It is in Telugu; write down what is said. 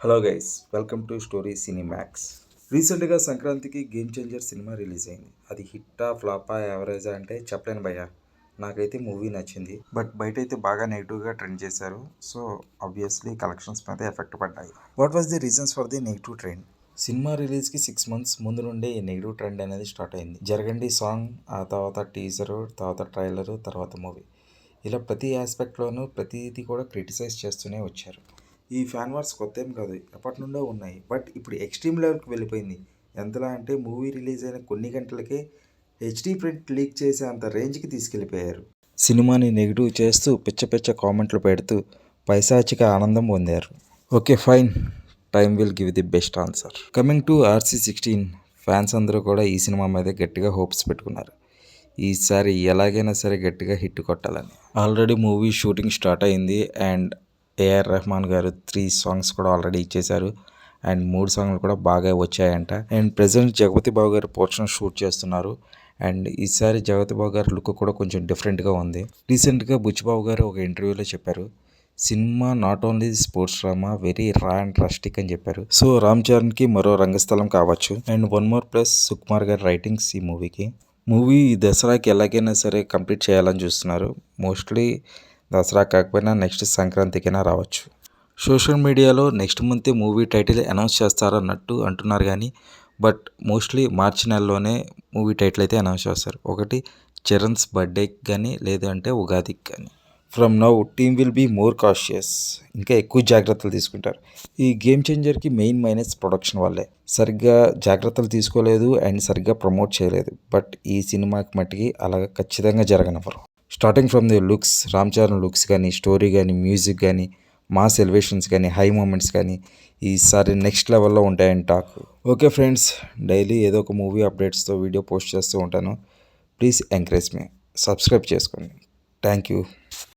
Hello guys, welcome to story Cinemax. రీసెంట్గా సంక్రాంతికి గేమ్ చేంజర్ సినిమా రిలీజ్ అయింది. అది హిట్టా ఫ్లాపా యావరేజా అంటే చెప్పలేను భయ్యా. నాకైతే మూవీ నచ్చింది, బట్ బయట అయితే బాగా నెగిటివ్గా ట్రెండ్ చేశారు. సో ఆబ్వియస్లీ కలెక్షన్స్ మీద ఎఫెక్ట్ పడ్డాయి. What was the reasons for the negative trend? Cinema రిలీజ్కి 6 months ముందు నుండే ఈ నెగిటివ్ ట్రెండ్ అనేది స్టార్ట్ అయింది. జరగండి సాంగ్, ఆ తర్వాత టీజరు, తర్వాత ట్రైలరు, తర్వాత మూవీ, ఇలా ప్రతి ఆస్పెక్ట్లోనూ ప్రతిదీ కూడా క్రిటిసైజ్ చేస్తూనే వచ్చారు. ఈ ఫ్యాన్ వార్స్ కొత్త ఏం కాదు, ఎప్పటి నుండో ఉన్నాయి. బట్ ఇప్పుడు ఎక్స్ట్రీమ్ లెవెల్కి వెళ్ళిపోయింది. ఎంతలా అంటే మూవీ రిలీజ్ అయిన కొన్ని గంటలకే హెచ్డీ ప్రింట్ లీక్ చేసే అంత రేంజ్కి తీసుకెళ్ళిపోయారు. సినిమాని నెగిటివ్ చేస్తూ పిచ్చ పిచ్చ కామెంట్లు పెడుతూ పైశాచిక ఆనందం పొందారు. Okay fine, time will give the best answer. Coming to RC16, fans అందరూ కూడా ఈ సినిమా మీద గట్టిగా హోప్స్ పెట్టుకున్నారు. ఈసారి ఎలాగైనా సరే గట్టిగా హిట్ కొట్టాలని. ఆల్రెడీ మూవీ షూటింగ్ స్టార్ట్ అయింది అండ్ ఏఆర్ రెహమాన్ గారు 3 songs కూడా ఆల్రెడీ ఇచ్చేశారు అండ్ 3 songs కూడా బాగా వచ్చాయంట. అండ్ ప్రజెంట్ జగపతి బాబు గారు పోర్షన్ షూట్ చేస్తున్నారు. అండ్ ఈసారి జగపతి బాబు గారి లుక్ కూడా కొంచెం డిఫరెంట్గా ఉంది. రీసెంట్గా బుచ్చిబాబు గారు ఒక ఇంటర్వ్యూలో చెప్పారు, cinema not only sports drama, very రా అండ్ రస్టిక్ అని చెప్పారు. సో రామ్ చరణ్కి మరో రంగస్థలం కావచ్చు. And one more plus Sukumar గారి రైటింగ్స్ ఈ మూవీ దసరాకి ఎలాగైనా సరే కంప్లీట్ చేయాలని చూస్తున్నారు. మోస్ట్లీ దసరా కాకపోయినా నెక్స్ట్ సంక్రాంతికైనా రావచ్చు. సోషల్ మీడియాలో next month movie title announce చేస్తారన్నట్టు అంటున్నారు కానీ బట్ మోస్ట్లీ మార్చి నెలలోనే మూవీ టైటిల్ అయితే అనౌన్స్ చేస్తారు. ఒకటి చరణ్స్ బర్త్డేకి కానీ లేదంటే ఉగాదికి కానీ. From now team will be more cautious, ఇంకా ఎక్కువ జాగ్రత్తలు తీసుకుంటారు. ఈ గేమ్ చేంజర్కి మెయిన్ మైనస్ ప్రొడక్షన్ వల్లే. సరిగ్గా జాగ్రత్తలు తీసుకోలేదు అండ్ సరిగ్గా ప్రమోట్ చేయలేదు. బట్ ఈ సినిమాకి మట్టికి అలాగ ఖచ్చితంగా జరగనివ్వరు. Starting from the looks, Ram Charan looks కానీ, స్టోరీ కానీ, మ్యూజిక్ కానీ, మాస్ ఎలివేషన్స్ కానీ, హై మూమెంట్స్ కానీ ఈసారి నెక్స్ట్ లెవెల్లో ఉంటాయని టాక్. ఓకే ఫ్రెండ్స్, డైలీ ఏదో ఒక మూవీ అప్డేట్స్తో వీడియో పోస్ట్ చేస్తూ ఉంటాను. ప్లీజ్ ఎంకరేజ్ మీ, సబ్స్క్రైబ్ చేసుకోండి. Thank you.